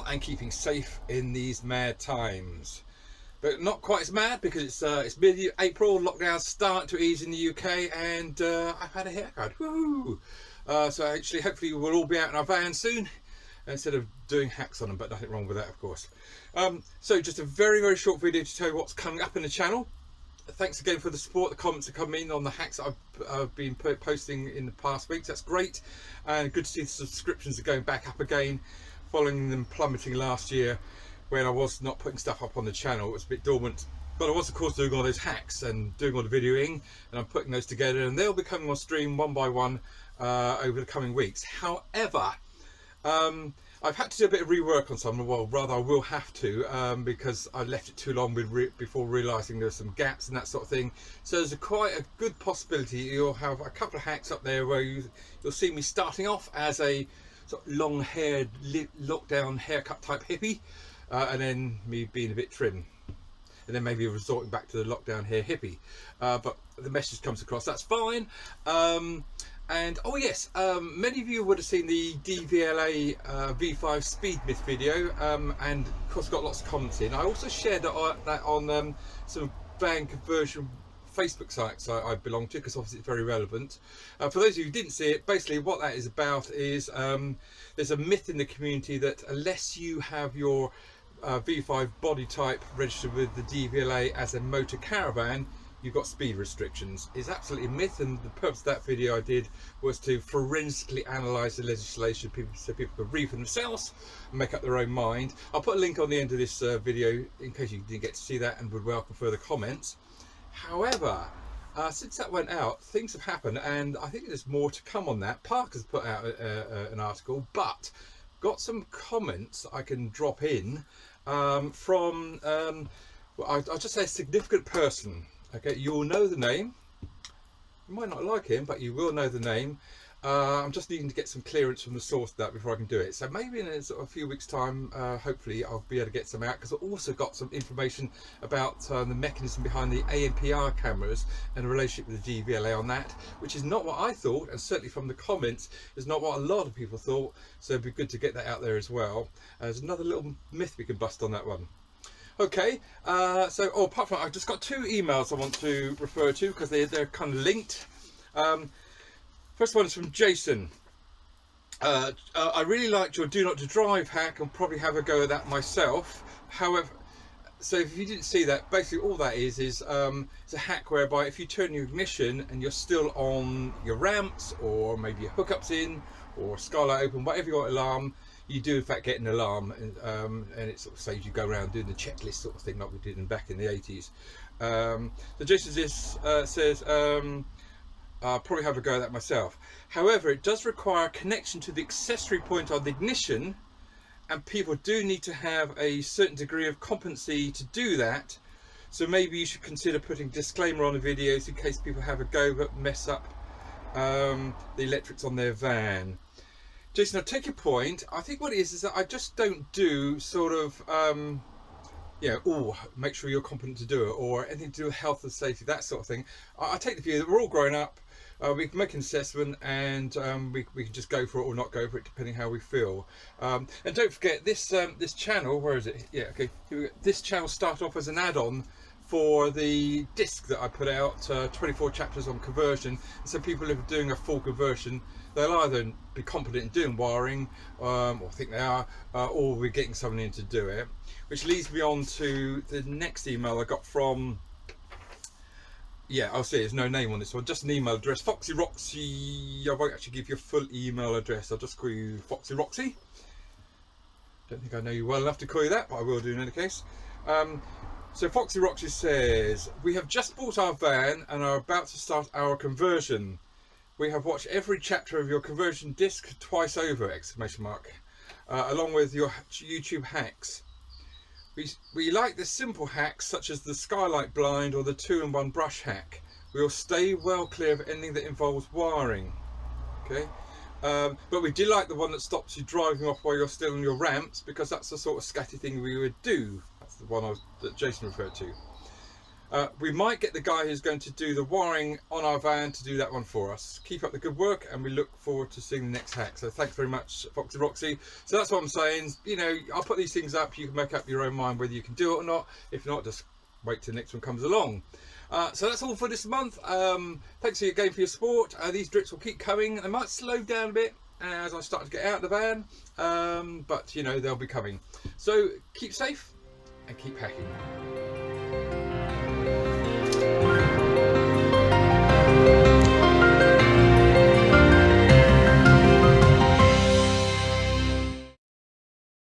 and keeping safe in these mad times. But not quite as mad because it's mid-April, lockdown's starting to ease in the UK, and I've had a haircut. Woohoo! So actually, hopefully we'll all be out in our van soon, instead of doing hacks on them, but nothing wrong with that, of course. So just a very, very short video to tell you what's coming up in the channel. Thanks again for the support. The comments are coming in on the hacks that I've been posting in the past weeks. That's great, and good to see the subscriptions are going back up again, following them plummeting last year when I was not putting stuff up on the channel. It was a bit dormant, but I was of course doing all those hacks and doing all the videoing, and I'm putting those together, and they'll be coming on stream one by one over the coming weeks. However, I've had to do a bit of rework on some, well rather I will have to, because I left it too long before realising there's some gaps and that sort of thing. So there's quite a good possibility you'll have a couple of hacks up there where you'll see me starting off as a sort of long-haired lockdown haircut type hippie, and then me being a bit trim, and then maybe resorting back to the lockdown hair hippie, but the message comes across, that's fine. And oh yes, many of you would have seen the DVLA V5 speed myth video, and of course got lots of comments in. I also shared that on some van conversion Facebook sites I belong to, because obviously it's very relevant. For those of you who didn't see it, basically what that is about is there's a myth in the community that unless you have your V5 body type registered with the DVLA as a motor caravan, you've got speed restrictions. It's absolutely a myth, and the purpose of that video I did was to forensically analyse the legislation so people could read for themselves and make up their own mind. I'll put a link on the end of this video in case you didn't get to see that, and would welcome further comments. However, since that went out, things have happened, and I think there's more to come on that. Parker's put out an article, but got some comments I can drop in from, well, I'll just say a significant person. Okay, you'll know the name. You might not like him, but you will know the name. I'm just needing to get some clearance from the source of that before I can do it. So maybe in a few weeks' time, hopefully I'll be able to get some out, because I've also got some information about the mechanism behind the ANPR cameras and the relationship with the DVLA on that, which is not what I thought, and certainly from the comments is not what a lot of people thought. So it'd be good to get that out there as well. There's another little myth we can bust on that one. Okay, so apart from that, I've just got two emails I want to refer to because they're kind of linked. First one is from Jason. I really liked your do not to drive hack and probably have a go at that myself. However, so if you didn't see that, basically all that is it's a hack whereby if you turn your ignition and you're still on your ramps, or maybe your hookups in, or skylight open, whatever your alarm, you do in fact get an alarm, and it sort of saves you go around doing the checklist sort of thing like we did back in the 80s. So Jason says, I'll probably have a go at that myself. However, it does require a connection to the accessory point on the ignition, and people do need to have a certain degree of competency to do that. So maybe you should consider putting a disclaimer on the videos in case people have a go but mess up the electrics on their van. Jason, I take your point. I think what it is that I just don't do sort of, make sure you're competent to do it, or anything to do with health and safety, that sort of thing. I take the view that we're all grown up, we can make an assessment, and we can just go for it or not go for it, depending how we feel. And don't forget, this this channel, where is it? Yeah, okay. This channel started off as an add-on for the disc that I put out, 24 chapters on conversion. So people, if are doing a full conversion, they'll either be competent in doing wiring, or think they are, or we're getting someone in to do it. Which leads me on to the next email I got from, I'll say there's no name on this one, just an email address, Foxy Roxy. I won't actually give you a full email address, I'll just call you Foxy Roxy. Don't think I know you well enough to call you that, but I will do in any case. So Foxy Roxy says, we have just bought our van and are about to start our conversion. We have watched every chapter of your conversion disc twice over, ! Along with your YouTube hacks. We like the simple hacks such as the skylight blind or the 2-in-1 brush hack. We will stay well clear of anything that involves wiring. Okay, but we do like the one that stops you driving off while you're still on your ramps, because that's the sort of scatty thing we would do. That's the one that Jason referred to. We might get the guy who's going to do the wiring on our van to do that one for us. Keep up the good work, and we look forward to seeing the next hack. So thanks very much, Foxy Roxy. So that's what I'm saying. You know, I'll put these things up. You can make up your own mind whether you can do it or not. If not, just wait till the next one comes along. So that's all for this month. Thanks again for your support. These drips will keep coming. They might slow down a bit as I start to get out of the van, but you know, they'll be coming. So keep safe and keep hacking.